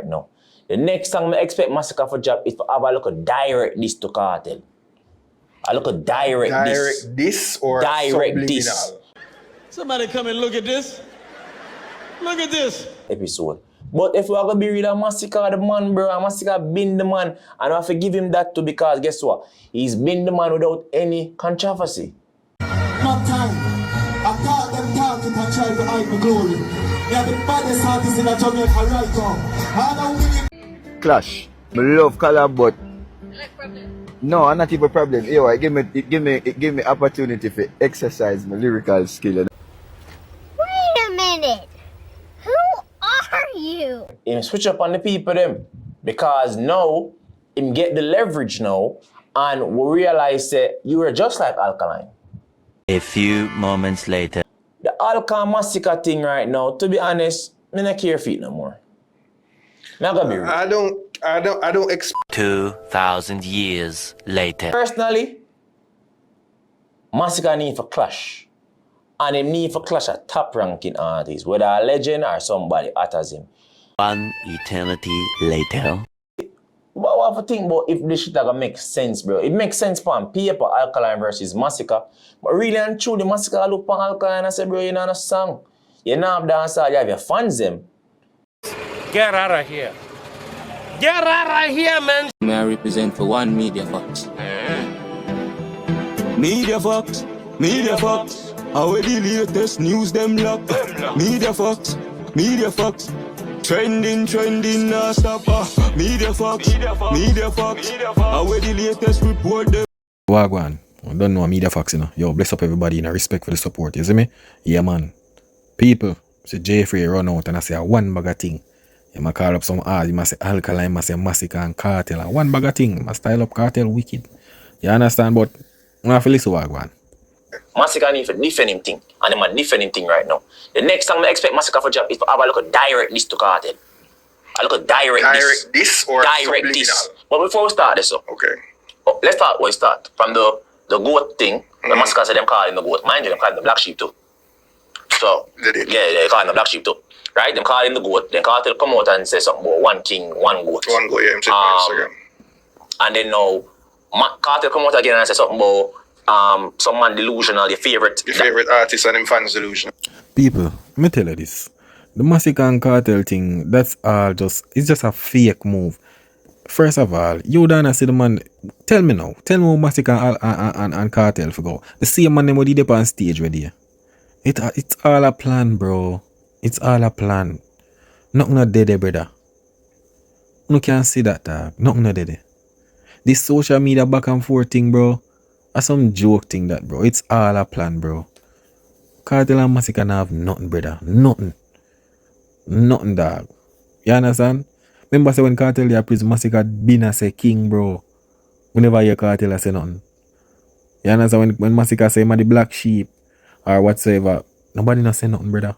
right now. The next song I expect Masicka for drop is to have a look at direct diss to Cartel. A look at direct diss. Direct diss or direct subliminal? diss. Somebody come and look at this. Look at this. Episode. But if we are going to be real, Masicka the man, bro, and Masicka been the man, and I have to give him that too, because guess what? He's been the man without any controversy. Not time. I thought them talking and try to hide my glory. They are the baddest artists in the Jamaica right now. Clash. I love collab, but no, I'm not even a problem. Yo, it give me opportunity for exercise my lyrical skill. Wait a minute. Who are you? Him switch up on the people them, because now him get the leverage now, and we realize that you were just like Alkaline. A few moments later. The Alkaline Masicka thing right now, to be honest, I don't care for it no more. Not gonna be real. I don't expect 2,000 years later. Personally, Masicka need for clash. And him need for clash a top ranking artist, whether a legend or somebody utters him. One eternity later. But what I think about if this shit gonna make sense, bro? It makes sense on paper, Alkaline versus Masicka. But really and truly, Masicka look on Alkaline and say, bro, you know a song. You know have dancehall, you have your fans them. Get out of here. Get out of here, man. May I represent for one Media Fox? Media Fox, Media Fox. How the latest news them lock? Media Fox, Media Fox. Trending, nah stop. Media Fox, Media Fox. How the latest report them? Wagwan. I don't know Media Fox, you know. Yo, bless up everybody, you know, respect for the support, you see me? Yeah, man. People, say Jeffrey run out and I say one bag of thing. You must call up some art, you must say Alkaline, you must say Masicka and Cartel. And one bag of thing, you must style up Cartel wicked. You understand? But I have to listen to Wagwan. Masicka need to defend him thing, and I'm defend him thing right now. The next time I expect Masicka for drop is to have a look at direct diss to Cartel. I look at direct diss or direct diss. But before we start this up, okay. Let's start where we start. From the goat thing, the Masicka said them calling the goat. Mind you, them calling the black sheep too. So, they call him the black sheep too. Right? Them call him the goat. Then Cartel come out and say something about one king, one goat. One goat, yeah, I'm checking on Instagram. And then now, Cartel come out again and say something about someone delusional, your favorite artist and them fans delusional. People, let me tell you this. The Masicka and Cartel thing, that's all it's just a fake move. First of all, you don't see the man. Tell me now. Tell me how Masicka and Cartel for go. The same man who did up on stage with you. It's all a plan, bro. It's all a plan. Nothing not dead, brother. You can't see that, dog. Nothing not dead. This social media back and forth thing, bro. That's some joke thing, that, bro. It's all a plan, bro. Cartel and Masicka have nothing, brother. Nothing. Nothing, dog. You understand? Remember say when Cartel here prison, Masicka been as a king, bro. Whenever you Cartel say nothing. You understand? When Masicka say man the black sheep or whatsoever, nobody not say nothing, brother.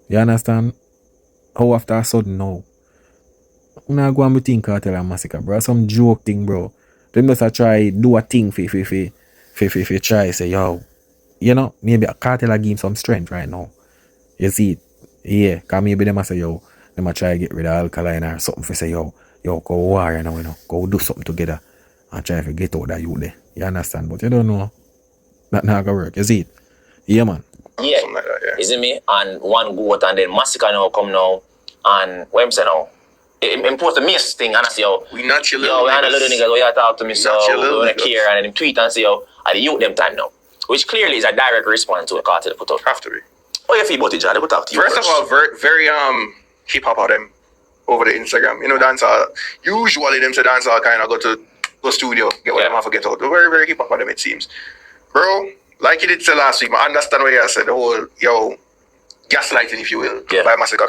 You understand? How after a sudden now? I'm not going to think Cartel and Masicka, bro. Some joke thing, bro. Them just try do a thing for try say, yo, you know, maybe a Cartel give him some strength right now. You see it? Yeah, because maybe them say, yo, them a try to get rid of Alkaline or something for say, yo, go war now, you know, go do something together and try to get out that you there. You understand? But you don't know. That not gonna work. You see it? Yeah, man. Yeah, like that, yeah. Is it me? And one goat, and then Masicka now come now, and what I'm saying now, impose the miss thing, and I say, yo, we not your little niggas, oh, you talk to me, so we don't care, and then tweet and say, yo, I the youth them time now, which clearly is a direct response to a Cartel put out. Have to be. Oh, you feel about it, John? They put out to you first of all, very hip hop of them over the Instagram. You know, dancehall. Usually them say dancehall kind of go studio, get what them have to get out. They're very hip hop of them, it seems, bro. Like you did say last week, I understand what you said, the whole, yo, gaslighting, if you will, by Masicka.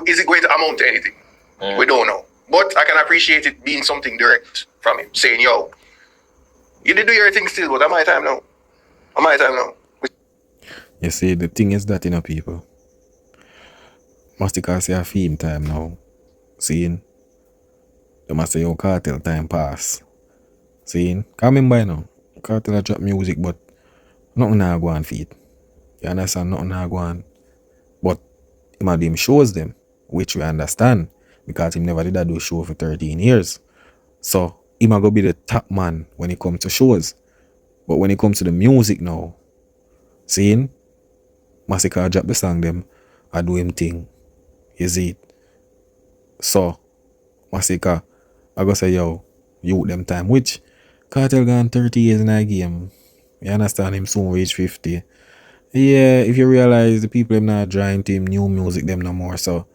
Is it going to amount to anything? We don't know. But I can appreciate it being something direct from him, saying, yo, you did do your thing still, but am I time now? Am I time now? You see, the thing is that, you know, people, Masicka say a theme time now. Seeing? They must say, yo, Cartel time pass. Seeing? Can't remember, you know, Cartel drop music, but nothing now go on feet. You understand? Nothing now go on. But him shows them, which we understand. because him never did a do show for 13 years. So he might go be the top man when it comes to shows. But when it comes to the music now, seeing Masicka drop the song them, I do him thing. You see it? So Masicka, I go say, yo, you them time, which Cartel gone 30 years in that game. You understand, him soon reach 50. Yeah, if you realize the people them not drawing to him new music them no more. So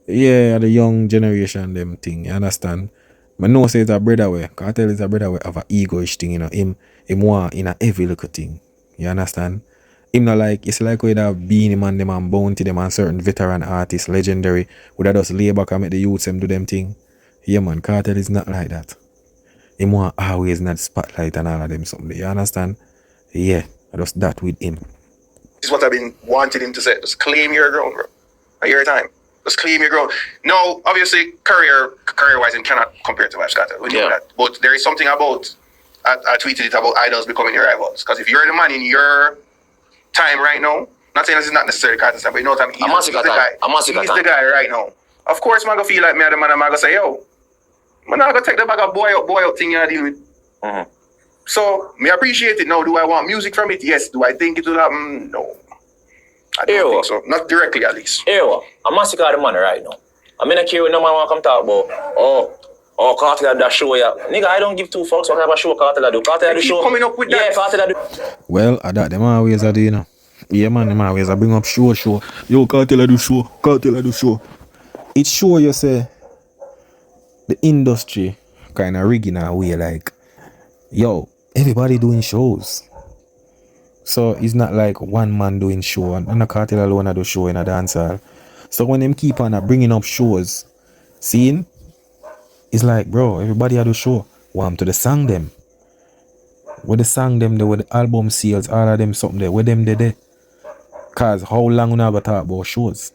yeah, the young generation them thing, you understand? But no say it's a brother way. Cartel is a brother way of a egoish thing, you know. Him want in a every little thing. You understand? Him not like, it's like with a Beanie Man them and Bounty them and certain veteran artists, legendary, would have just lay back and make the youths them do them thing. Yeah man, Cartel is not like that. Him want always in the spotlight and all of them something. You understand? Yeah, just that with him. This is what I've been wanting him to say. Just claim your ground, bro. At your time. Just claim your ground. No, obviously, career-wise, him cannot compare to VYBZ Kartel. We know that. But there is something about, I tweeted it about idols becoming your rivals. Because if you're the man in your time right now, not saying this is not necessarily Kartel's time, but you know what I mean? He's the guy right now. Of course, I'm going to feel like me and the man, I'm going to say, yo, I'm not going to take the bag of boy out thing you're dealing with. So, me appreciate it now. Do I want music from it? Yes. Do I think it will happen? No. I don't think so. Not directly, at least. I'm Masicka the man right now. I'm in a queue with no man want to come talk about, Kartel that show, yeah. Nigga, I don't give two fucks what type of show Kartel do. Kartel do show. Coming up with that. Yeah, Kartel do. Well, I that them always are do, you know. Yeah man, them always I bring up show. Yo, Kartel do show. It show you say the industry kind of rigging a way like, yo, everybody doing shows. So it's not like one man doing show and a Kartel alone do show in a dancehall. So when them keep on bringing up shows, seeing, it's like, bro, everybody do show. Want to the song them. With the song them there, with the album sales, all of them something there. With them there. Cause how long we not gonna talk about shows?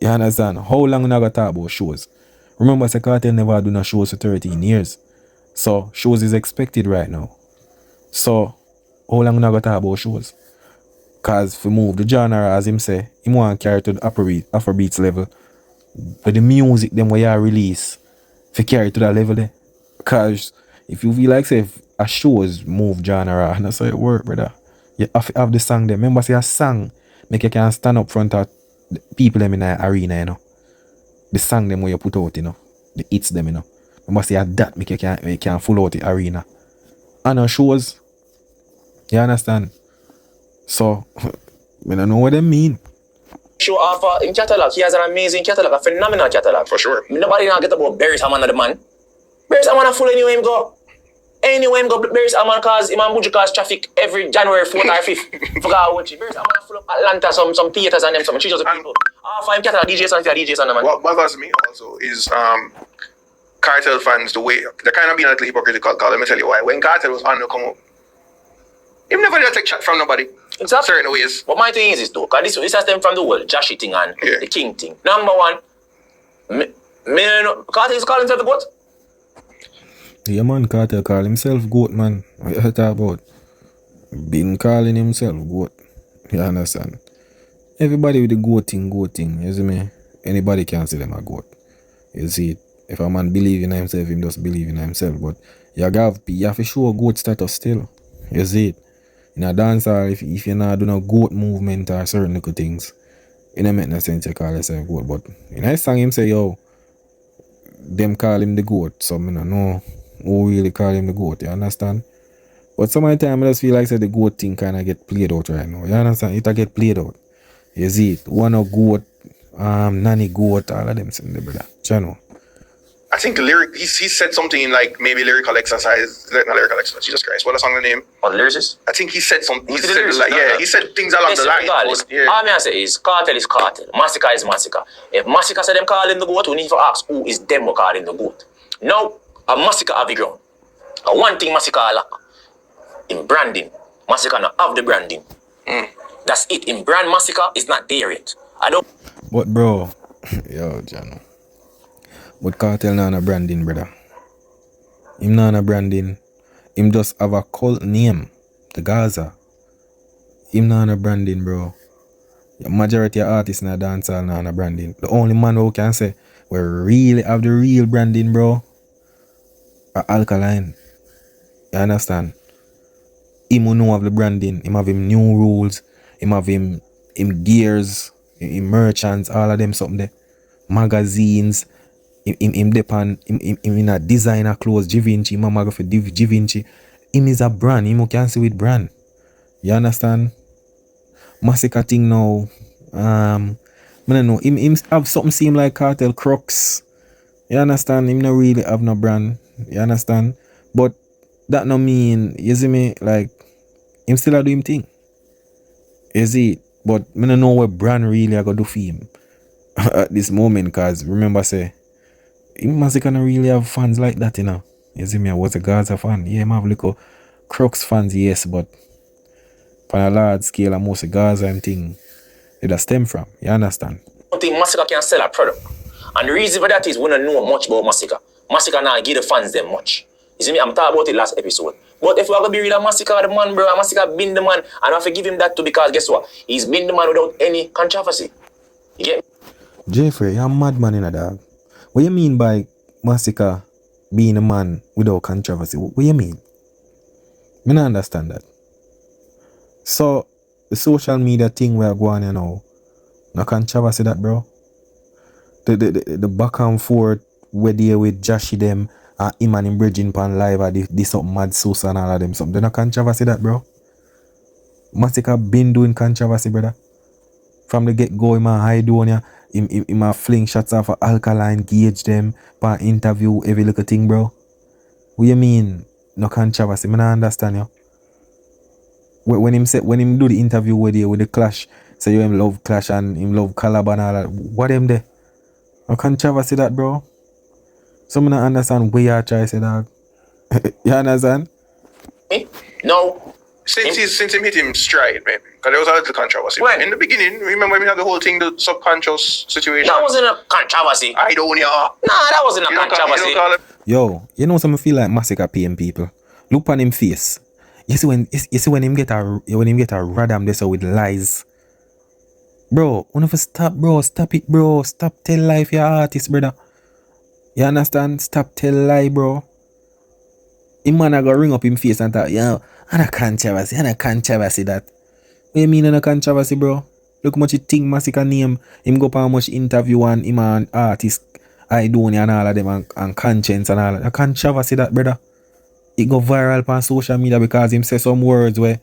You understand? How long we not gonna talk about shows? Remember, Kartel never do no shows for 13 years. So shows is expected right now. So how long we not gonna talk about shows? Cause for move the genre, as him say, him want to carry to the Afrobeats level. But the music them where you release for carry to that level there. Cause if you feel like say if a shows move genre, and that's how it work, brother. You have to have the song there. Remember say a song make you can stand up front of the people them in the arena, you know. The song them where you put out, you know. The hits them, you know. Remember say that make you can full out the arena. And on shows, you understand? So I don't know what they mean. Show off in catalog. He has an amazing catalog, a phenomenal catalog. For sure. Nobody not get about Barry Salmon the man. Barry Salmon full anywhere him go. Anywhere him go, Barry Salmon cause him and Buju cause traffic every January 4th or 5th. Forgot what Barry Salmon full of Atlanta, some theaters and them, some trees of people. Find catalog DJs and DJs and the man. What bothers me also is Kartel fans, the way they're kind of being a little hypocritical. Let me tell you why. When Kartel was on the come up, he never did take chat from nobody. Exactly. Certain ways. But my thing is this though, because this has them from the world, Joshy thing and the King thing. Number one, Kartel is calling himself the goat. Yeah man, Kartel call himself goat, man. What you talk about? Been calling himself goat. You understand? Everybody with the goat thing, you see me? Anybody can say them a goat. You see it? If a man believe in himself, him just believe in himself. But you have to show a goat status still. You see it? In a dancer, if you not do no goat movement or certain little things, it don't make no sense to call yourself goat. But in a song him say, yo, them call him the goat. So I don't know who really call him the goat, you understand? But some of the time I just feel like say the goat thing kinda get played out right now. You understand? It get played out. You see it? One of goat, nanny goat, all of them sing the brother. You know? I think the lyric, he said something in like maybe lyrical exercise, not lyrical exercise, Jesus Christ, what a song the name? Oh, the lyricist? I think he said something, he said things along the line. Regardless, all I say is Kartel is Kartel, Masicka is Masicka. If Masicka said them call him the goat, we need to ask who is them who call him the goat. Now, a Masicka have the ground. And one thing Masicka lack, in branding, Masicka not have the branding. That's it, in brand Masicka is not there yet. I don't... But bro, yo, Jano. But Kartel not a branding, brother. Him not a branding. Him just have a cult name. The Gaza. Him not a branding, bro. The majority of artists in a dancehall not a branding. The only man who can say we really have the real branding, bro, are Alkaline. You understand? Him who know have the branding, him have him new rules, him have him gears, him merchants, all of them something there. Magazines, him depend him in a designer clothes, Givenchy, him a mag for Givenchy. Him is a brand, him who can see with brand. You understand? Masicka thing now. I don't know. Him have something seem like cartel crooks. You understand? Him no really have no brand. You understand? But that no mean, you see me, like him still a do him thing. You see? But I don't know what brand really I gotta do for him at this moment, cause remember say him Masicka no really have fans like that, you know. You see me, I was a Gaza fan. Yeah, him have little crooks fans, yes, but on a large scale and most of Gaza and thing it a stem from. You understand? I don't think Masicka can sell a product. And the reason for that is we don't know much about Masicka. Masicka now give the fans them much. You see me, I'm talking about it last episode. But if we're gonna be real, Masicka the man, bro, Masicka been the man, and I have to give him that too because guess what? He's been the man without any controversy. You get me? Jeffrey, you're a madman in a dog. What you mean by Masicka being a man without controversy? What you mean? I don't understand that. So the social media thing we are going on now, no controversy that, bro. The back and forth where they with Joshy them and him and him bridging pan live and this something mad sauce and all of them something. No controversy that, bro. Masicka been doing controversy, brother. From the get go, him a hide on ya, him a fling shots off of Alkaline, gauge them, pan interview, every little thing, bro. What you mean? No controversy. I don't understand you. When him do the interview with the Clash, say you him love Clash and him love Calabar and all that, what them there? No controversy that, bro. So I don't understand where you try to say that. You understand? No. Since he hit him stride, man. Because there was a little controversy. When? In the beginning, remember when we had the whole thing, the subconscious situation? That wasn't a controversy. I don't know. Nah, that wasn't a controversy. Yo, you know something feel like Masicka paying people. Look on him face. You see when him get a radam there so with lies. Bro, wanna stop, bro. Stop it, bro. Stop tell life your artist, brother. You understand? Stop tell lie, bro. Him man I go ring up him face and talk, yo, and a controversy that. What you mean and a controversy, bro? Look how much you think Masicka name. Him go up how much interview and him an artist, Idonia and all of them and conscience and all of that. A controversy that, brother. It go viral on social media because him say some words where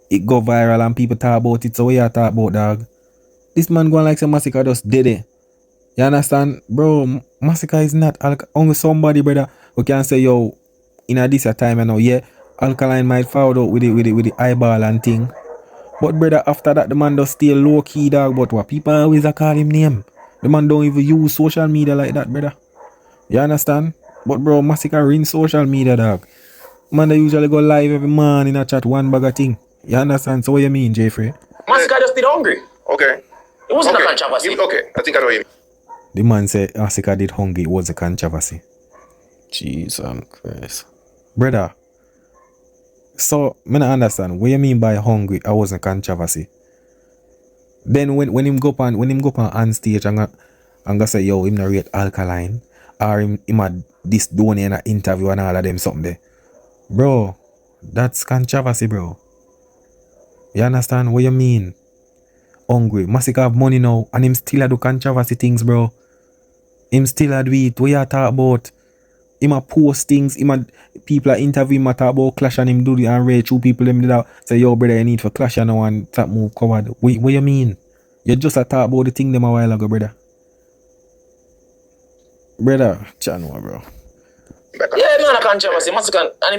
it go viral and people talk about it. So what you talk about, dog? This man going like some Masicka just did it. You understand? Bro, Masicka is not only somebody, brother, who can say, yo, in a this time, you know, yeah, Alkaline might foul out with the eyeball and thing. But brother, after that, the man does stay low key, dog. But what people always call him name. The man don't even use social media like that, brother. You understand? But bro, Masicka ring social media, dog. Man, they usually go live every morning in a chat one bag of thing. You understand? So what you mean, Jeffrey? Masicka just did hungry. Okay. It wasn't a controversy. Okay, I think I know him. The man said Masicka did hungry. It was a controversy. Jesus Christ. Brother. So, I don't understand. What you mean by hungry? I wasn't controversy. Then when him go on stage and go say, yo, him not rate Alkaline. Or him had this doing in an interview and all of them something there. Bro, that's controversy, bro. You understand what you mean? Hungry. Masicka have money now and him still a do controversy things, bro. Him still a do it. What you talk about? Him a post things. Him a people a interview him a talk about Clash and him do the and rate two people them did out. Say, yo, brother, you need for Clash and now and top move covered. What you mean? You just a talk about the thing them a while ago, brother. Brother, Chanwa, bro. Yeah, man, a controversy. Masicka and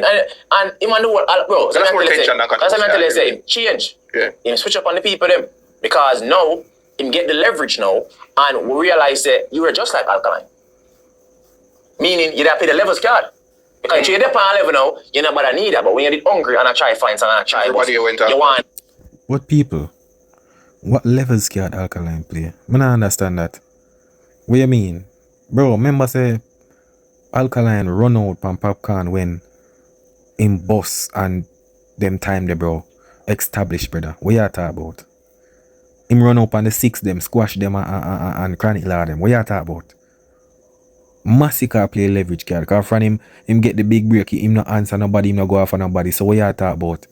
him and the world, bro. That's more tension than controversy. That's what I say. Him change. Yeah. Him switch up on the people them because now him get the leverage now, and we realize that you were just like Alkaline. Meaning you don't pay the levels card. Because you're on level now, you're not bother need that. But when you're hungry and I try to find something and I try, you want. What people? What levels card Alkaline play? I don't understand that. What you mean? Bro, remember say Alkaline run out from popcorn when him boss and them time they bro established, brother. What you talk about? Him run up on the 6 them, squash them and chronic law them. What you talk about? Masicka play leverage card. Because from him get the big break, him not answer nobody, him not go after nobody. So what you talk about?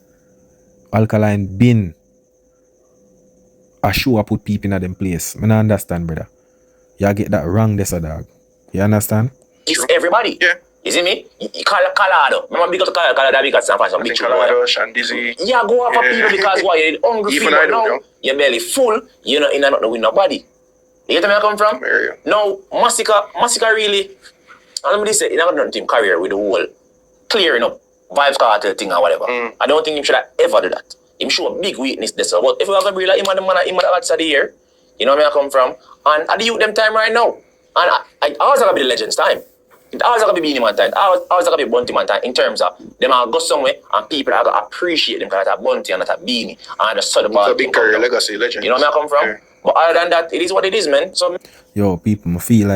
Alkaline been a show put people in them place. I don't understand, brother. You get that wrong, this a dog. You understand? It's everybody. Yeah. You see me? Colorado. Remember big up to Colorado because some big Colorado, Shandizzy. Yeah, go after people because why you're hungry Even for I you don't now. know. Your belly full. You're not in and not with nobody. You get where I come from? Area. No, Masicka really. Let me say, he's not got nothing career with the whole clearing up vybzkartel thing or whatever. I don't think him should have ever do that. Him show a big weakness this. But if we have to be like him and the man, him and the odds of the year, you know where I come from? And at the youth them time right now. And I always gonna be the legends time. It always gonna be Beanie Man time. Always gonna be Bunty Man time in terms of them are go somewhere and people are gonna appreciate them because that's a Bunty and that's a Beanie and just sort of It's a big career legacy legend. You know where I come from? Yeah. But other than that, it is what it is, man. So Yo, people, I feel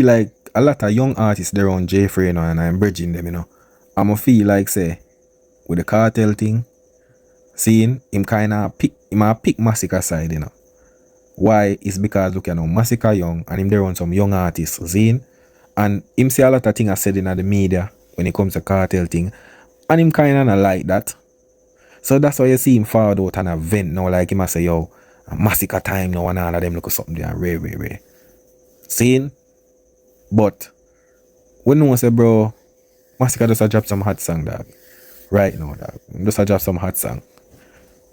like a lot of young artists they're on Jeffrey, you know, and I'm bridging them, you know. And I feel like say with the cartel thing, seeing him kinda pick Masicka side, you know. Why? It's because look, you know, Masicka young and him there on some young artists, seeing, and him see a lot of things I said in the media when it comes to cartel thing, and him kinda not like that. So that's why you see him forward out an event now, like him I say, yo, Masicka time now and all of them look at something there rare. Seeing? But when no one say, bro, Masicka just a drop some hot song, dog. Right now, dog. Just a drop some hot song.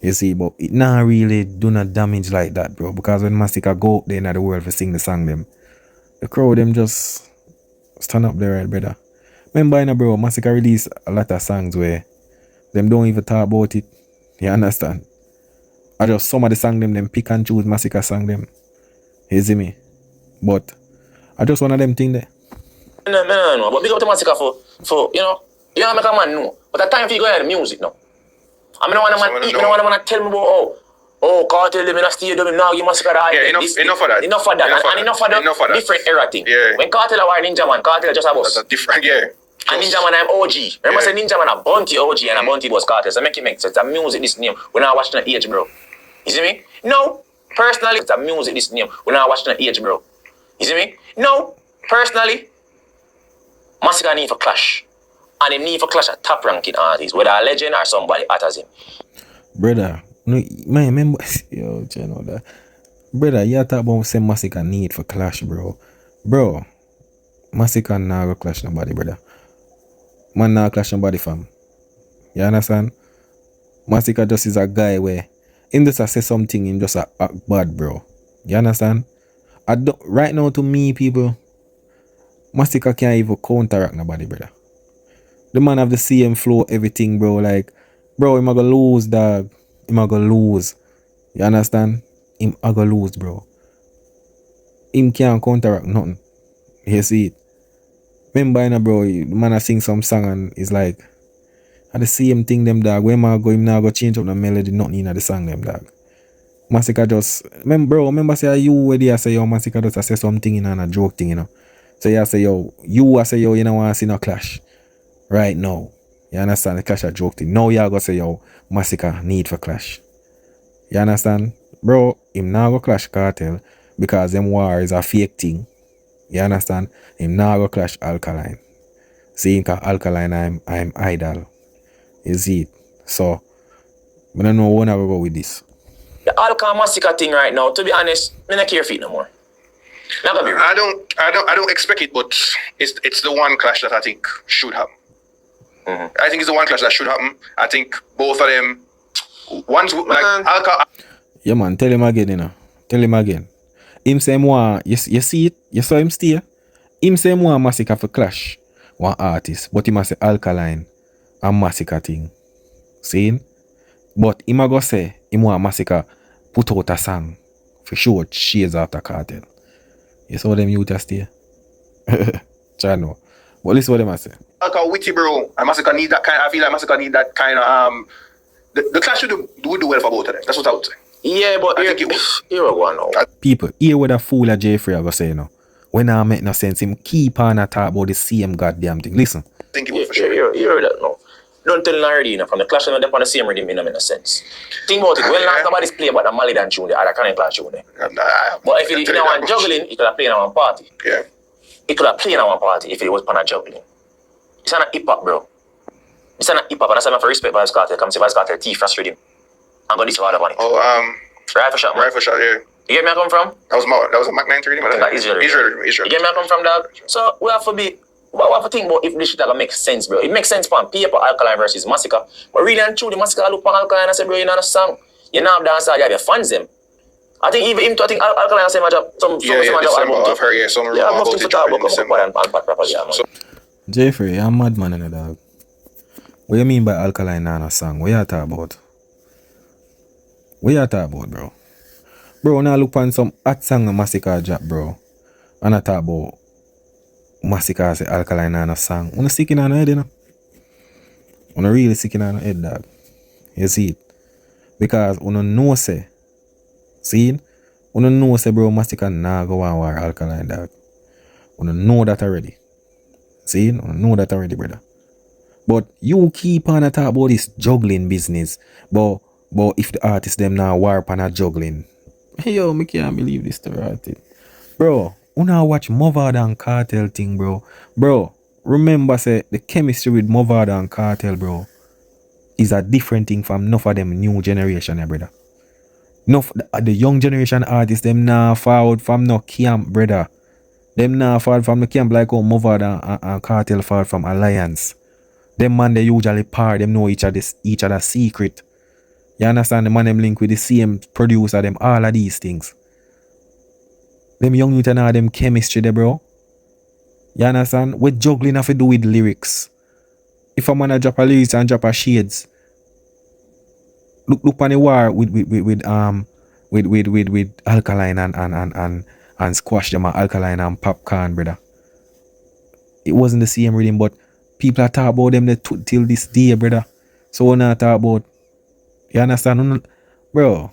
You see, but it not really do not damage like that, bro. Because when Masicka go out there in the world for sing the song them, the crowd them just stand up there, right, brother. Remember, you know, bro, Masicka release a lot of songs where them don't even talk about it. You understand? I just some of the song them pick and choose Masicka song them. You see me? But I just one of them thing there. No. But big up to Masicka for you know make a man know. But the time for you go ahead the music now. I mean, I don't want to tell me about cartel them in a stadium now you Masicka that. Yeah, enough of that. Enough of the different era thing. Yeah. When cartel are Ninja Man, cartel just a boss. That's a different, yeah. And Ninja Man I'm OG. Remember say Ninja Man a Bunty OG and a Bunty was cartel. So make it make sense. It's a music this name. We're not watching the age, bro. You see me? No. Personally, it's a music this name. We're not watching the age, bro. You see me? No. Personally, Masicka need for clash. And he need for clash a top ranking artist, whether a legend or somebody as him. Brother, no, man, remember, yo, you know that. Brother, you talk about say Masicka need for clash, bro. Bro, Masicka nah go clash nobody, brother. Man nah clash nobody, fam. You understand? Masicka just is a guy where him just a say something, him just a act bad, bro. You understand? Right now to me, people, Masicka can't even counteract nobody, brother. The man have the same flow, everything, bro. Like, bro, him a go lose, dog. Him a go lose. You understand? Him a go lose, bro. Him can't counteract nothing. You see it? Remember, you know, bro, the man a sing some song and it's like, I the same thing, them, dog. When I go, him now go change up the melody, nothing in the song, them, dog. Masicka just, remember say you where they say, yo, Masicka just say something in and a joke thing, you know. So you say, yo, you know, want to see no clash. Right now. You understand? The clash a joke thing. Now you go say, yo, Masicka need for clash. You understand? Bro, him now go clash cartel because them war is a fake thing. You understand? Him now go clash Alkaline. See, because Alkaline I'm idol. You see it? So, I don't know what I go with this. The Alkaline Masicka thing right now, to be honest, I don't care for it no more. I don't expect it, but it's the one clash that I think should happen. I think it's the one clash that should happen. I think both of them, one's like Alka. Yeah, man, tell him again, you know. Tell him again. Him say more, you see it? You saw him stay? Him say more Masicka for clash, one artist, but he must say Alkaline and Masicka thing. See? But him a go say, him want Masicka put out a song for sure shades after cartel. You saw them youth stay? Try know. But listen what them say. Alka witty, bro. And Masicka need that kind. I feel like Masicka need that kind of the clash would do well for both of them. That's what I would say. Yeah, but here we go now. People, hear what a fool of Jeffrey I go say, you know. When I make no sense, him keep on a talk about the same goddamn thing. Listen. Think it would for sure. You heard that now. Don't tell already, you know, from the clash and on the same rhythm, it don't make no sense. Think about it. When last nobody's play about the Malidan tune, the other kind of clash tune. But if you know one juggling, you could have played in one party. Yeah. it could have played in one party if it was pan a juggling. It's not hip hop, bro. It's not hip hop, and that's why I have to respect VYBZkartel. Come see VYBZkartel teeth frustrate him. I'm going to this all up on it. Oh, Rifle shot, man. rifle shot, yeah. You get me where I come from? That was a Mac 930, man. That Israel. Israel. You get me where I come from, dog? So we have to be. We have to think about if this shit gonna make sense, bro. It makes sense on paper, Alkaline versus Masicka. But really and truly, Masicka look on Alkaline and say, bro, you know the song. You know dance, you have your fans them. I think even him too, I think Alkaline say my job. Some I've heard, yeah, some yeah, rumor must about be it for talk dropping in about December. and pat properly, yeah, man. Jeffrey, you're a madman in the dog. What you mean by Alkaline Nana song? What you talk about? What you talk about, bro? Bro, when I look on some hot song Masicka drop, bro, and I talk about Masicka say Alkaline Nana song, wanna stick in on the head, you know? Wanna really stick in on the head, dog. You see it? Because wanna know say, see it? Wanna know say, bro, Masicka nah go on war Alkaline, dog. Wanna know that already. See it? Wanna know that already, brother. But you keep on talk about this juggling business, but if the artists them now warp on a juggling, hey yo, me can't believe this story, right? Bro, una watch WATERDOWN thing, bro. Bro, remember say the chemistry with WATERDOWN, is a different thing from enough of them new generation, brother. Enough the young generation artists them now forward from no camp, brother. Them now forward from the camp like how WATERDOWN and Cartel forward from Alliance. Them man they usually par, them know each other's secret. You understand? The man them link with the same producer, them all of these things. Them young youth and all them chemistry there, bro. You understand? What juggling have to do with lyrics. If a man a drop a lyrics and drop a shades, look on the war with Alkaline and squash them Alkaline and Popcorn, brother. It wasn't the same rhythm, but people are talking about them till this day, brother. So when I talk about, you understand, bro?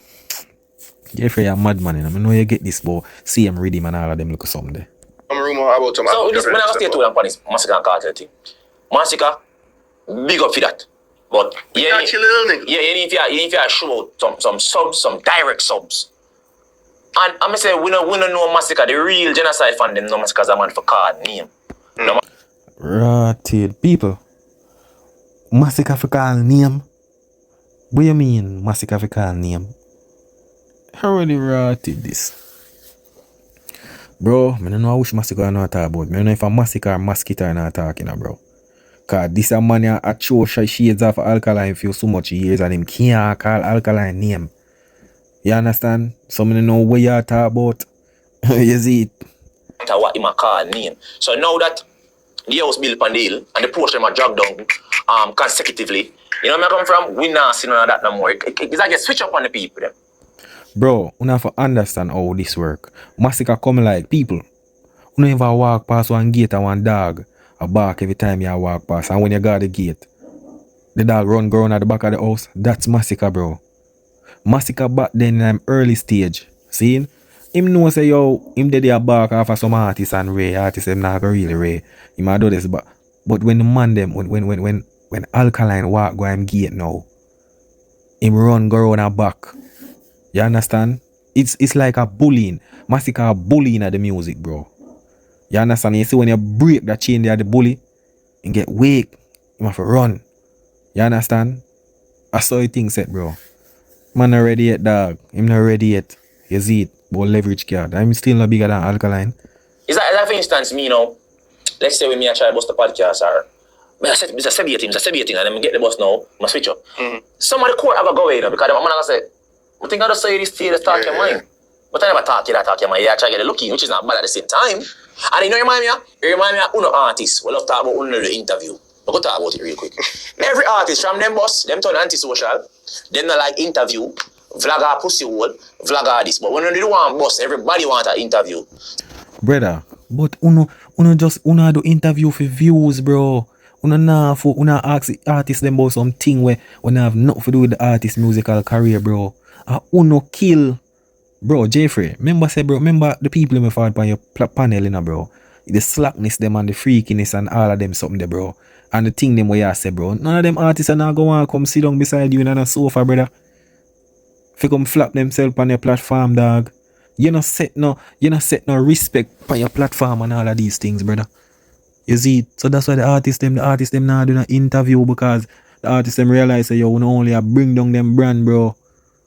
Jeffrey, you're a madman, you know. I know you get this, but same rhythm and all of them look something there. Some rumor about some. So this when I stay to them on this Masicka and Cartel thing. Masicka, big up for that. But yeah, you need to show some subs, some direct subs. And I'm say we don't know Masicka, the real genocide fan them know Masicka as a man for card name. No, Rotted people. Masicka for call name. What you mean Masicka for call name? How really rotted this? Bro, I don't know which Masicka I know talk about. I don't know if a Masicka or Masicka not talking about, bro. Cause this a man a throw shades off Alkaline for so much years and him can't call Alkaline name. You understand? So I don't know what you talk about. You see it? What him a call name. So now that the house built upon deal and the portion are dragged down consecutively, you know where I come from? We not see none of that no more. It's like a switch up on the people them. Bro, you have to understand how this work. Masicka come like people. You never walk past one gate and one dog a bark every time you walk past, and when you got the gate, the dog run around at the back of the house. That's Masicka, bro. Masicka back then in early stage. See? Him know say yo, him did a bark off of some artists and Ray. Artists them not really Ray. He might do this, but when the man them when Alkaline walk go him gate now, him run go around and back. You understand? It's like a bullying. Masicka a bullying at the music, bro. You understand? You see when you break that chain there at the bully and get weak, you have to run. You understand? I saw you thing set, bro. Man not ready yet, dog. Him not ready yet. You see it? But leverage card. I'm still not bigger than Alkaline. Is that for instance, me, you know, let's say when me I try to bust the podcast or it's a severe thing, and then get the bus now, I switch up. Some of the court have a go away, you know, because the man I say, I think I just say this to you, just talk your mind. But I never talk your mind. Yeah, I try to get the looking, which is not bad at the same time. And you know, you remind me of uno artists. We love talk about uno the interview. But go talk about it real quick. Every artist from them boss, them turn antisocial, them not like interview, vlogger pussy hole, vlogger this. But when they do want boss, everybody want an interview. Brother, but uno do interview for views, bro. Uno ask the artist them about something where have nothing to do with the artist musical career, bro. Uno kill. Bro, Jeffrey, remember the people me forward on your panel, you know, bro. The slackness them and the freakiness and all of them something there, bro. And the thing them where you say, bro. None of them artists are not going to come sit down beside you in a sofa, brother. If you come flap themselves on your platform, dog. You not set no respect for your platform and all of these things, brother. You see, so that's why the artists them now do an interview because the artists them realize that you only bring down them brand, bro.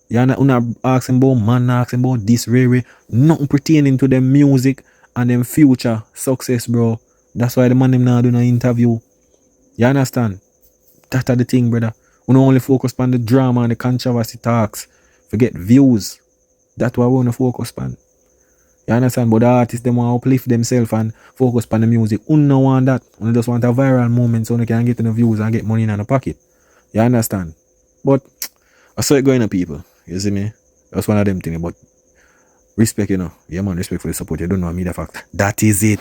You're not asking about man, asking about this, really, nothing pertaining to them music and them future success, bro. That's why the man them now do an interview. You understand? That's the thing, brother. We don't only focus on the drama and the controversy talks. Forget views. That's what we want to focus on. You understand? But the artists, they want to uplift themselves and focus on the music. We don't want that. We just want a viral moment so they can get in the views and get money in the pocket. You understand? But I saw it going on, people. You see me? That's one of them things. But respect, you know. Yeah, man, respect for the support. You don't know me, the fact. That is it.